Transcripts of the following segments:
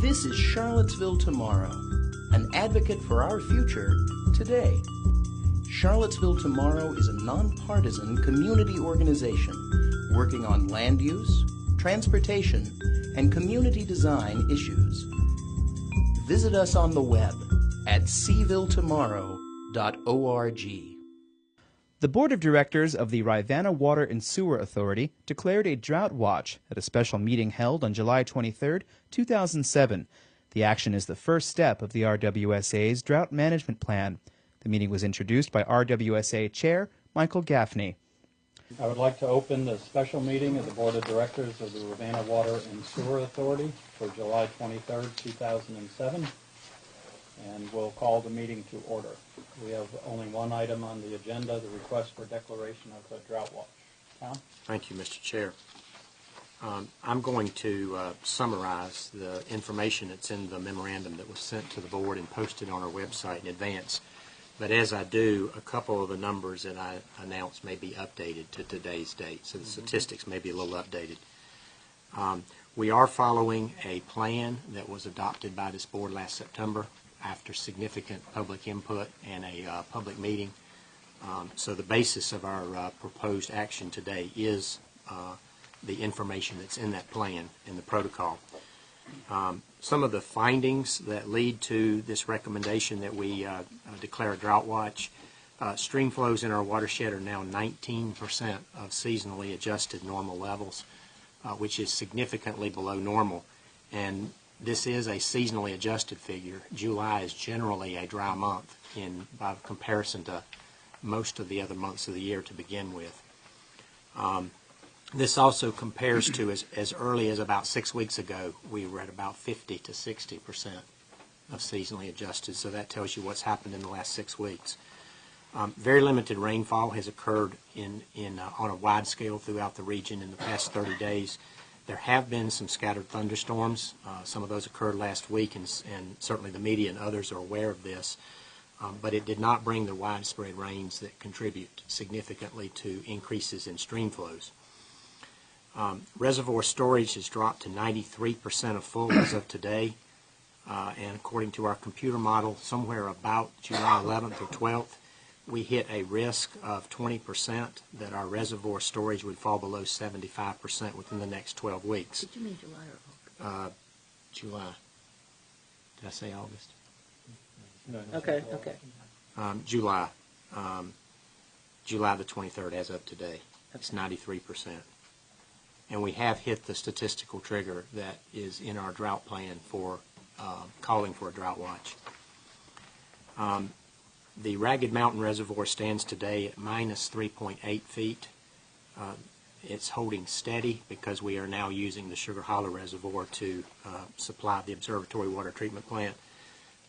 This is Charlottesville Tomorrow, an advocate for our future today. Charlottesville Tomorrow is a nonpartisan community organization working on land use, transportation, and community design issues. Visit us on the web at cvilletomorrow.org. The Board of Directors of the Rivanna Water and Sewer Authority declared a drought watch at a special meeting held on July 23, 2007. The action is the first step of the RWSA's drought management plan. The meeting was introduced by RWSA Chair Michael Gaffney. I would like to open the special meeting of the Board of Directors of the Rivanna Water and Sewer Authority for July 23, 2007, and we'll call the meeting to order. We have only one item on the agenda, the request for declaration of the drought watch. Tom? Thank you, Mr. Chair. I'm going to summarize the information that's in the memorandum that was sent to the board and posted on our website in advance. But as I do, a couple of the numbers that I announced may be updated to today's date, so the statistics may be a little updated. We are following a plan that was adopted by this board last September after significant public input and a public meeting. So the basis of our proposed action today is the information that's in that plan and the protocol. Some of the findings that lead to this recommendation that we declare a drought watch, stream flows in our watershed are now 19% of seasonally adjusted normal levels, which is significantly below normal. And this is a seasonally adjusted figure. July is generally a dry month by comparison to most of the other months of the year to begin with. This also compares to as early as about 6 weeks ago, we were at about 50 to 60% of seasonally adjusted, so that tells you what's happened in the last 6 weeks. Very limited rainfall has occurred on a wide scale throughout the region in the past 30 days. There have been some scattered thunderstorms. Some of those occurred last week, and certainly the media and others are aware of this. But it did not bring the widespread rains that contribute significantly to increases in stream flows. Reservoir storage has dropped to 93% of full as of today, and according to our computer model, somewhere about July 11th or 12th, we hit a risk of 20% that our reservoir storage would fall below 75% within the next 12 weeks. Did you mean July or August? July. Did I say August? No, Okay. July. July the 23rd as of today. That's 93%. And we have hit the statistical trigger that is in our drought plan for calling for a drought watch. The Ragged Mountain Reservoir stands today at minus 3.8 feet. It's holding steady because we are now using the Sugar Hollow Reservoir to supply the observatory water treatment plant.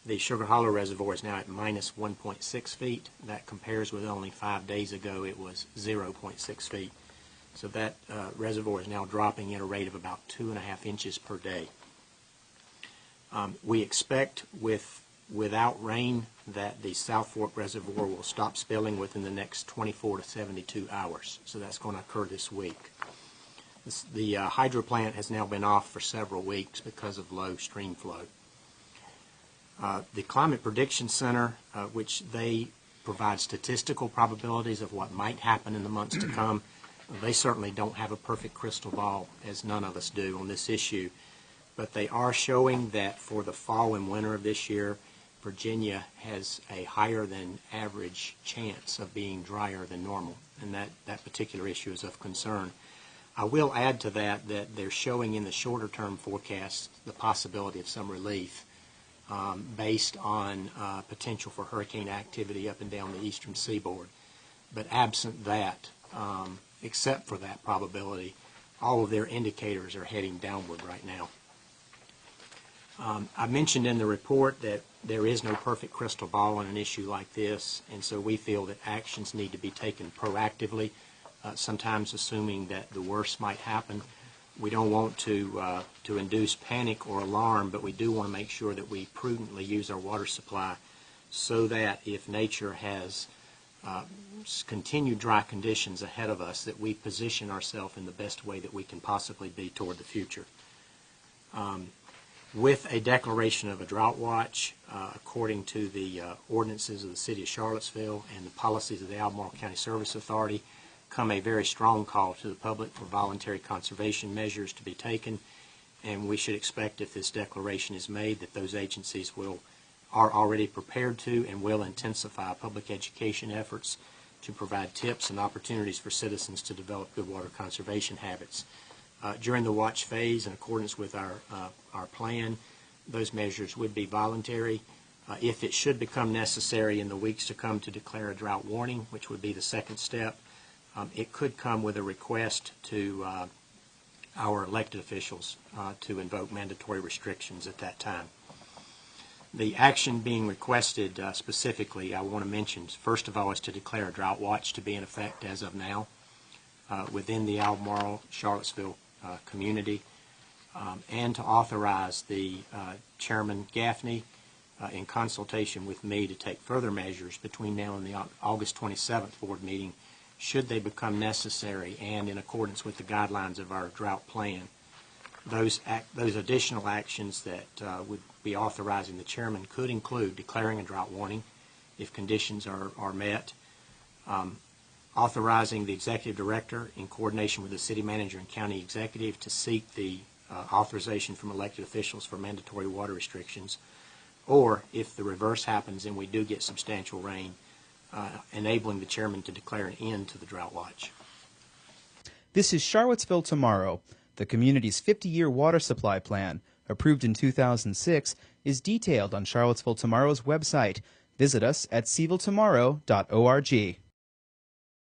The Sugar Hollow Reservoir is now at minus 1.6 feet. That compares with only 5 days ago it was 0.6 feet. So that reservoir is now dropping at a rate of about 2.5 inches per day. We expect without rain that the South Fork Reservoir will stop spilling within the next 24 to 72 hours. So that's going to occur this week. The hydro plant has now been off for several weeks because of low stream flow. The Climate Prediction Center, which they provide statistical probabilities of what might happen in the months to come, they certainly don't have a perfect crystal ball, as none of us do, on this issue. But they are showing that for the fall and winter of this year, Virginia has a higher than average chance of being drier than normal, and that particular issue is of concern. I will add to that they're showing in the shorter term forecast the possibility of some relief based on potential for hurricane activity up and down the eastern seaboard. But absent that, except for that probability, all of their indicators are heading downward right now. I mentioned in the report that there is no perfect crystal ball on an issue like this, and so we feel that actions need to be taken proactively, sometimes assuming that the worst might happen. We don't want to induce panic or alarm, but we do want to make sure that we prudently use our water supply so that if nature has continued dry conditions ahead of us, that we position ourselves in the best way that we can possibly be toward the future. With a declaration of a drought watch, according to the ordinances of the City of Charlottesville and the policies of the Albemarle County Service Authority, come a very strong call to the public for voluntary conservation measures to be taken, and we should expect, if this declaration is made, that those agencies are already prepared to and will intensify public education efforts to provide tips and opportunities for citizens to develop good water conservation habits. During the watch phase, in accordance with our plan, those measures would be voluntary. If it should become necessary in the weeks to come to declare a drought warning, which would be the second step, it could come with a request to our elected officials to invoke mandatory restrictions at that time. The action being requested specifically, I want to mention, first of all, is to declare a drought watch to be in effect as of now within the Albemarle, Charlottesville community, and to authorize the Chairman Gaffney, in consultation with me, to take further measures between now and the August 27th board meeting, should they become necessary and in accordance with the guidelines of our drought plan. Those additional actions that would be authorizing the chairman could include declaring a drought warning if conditions are met, authorizing the executive director in coordination with the city manager and county executive to seek the authorization from elected officials for mandatory water restrictions, or if the reverse happens and we do get substantial rain, enabling the chairman to declare an end to the drought watch. This is Charlottesville Tomorrow. The community's 50-year water supply plan, approved in 2006, is detailed on Charlottesville Tomorrow's website. Visit us at cvilletomorrow.org.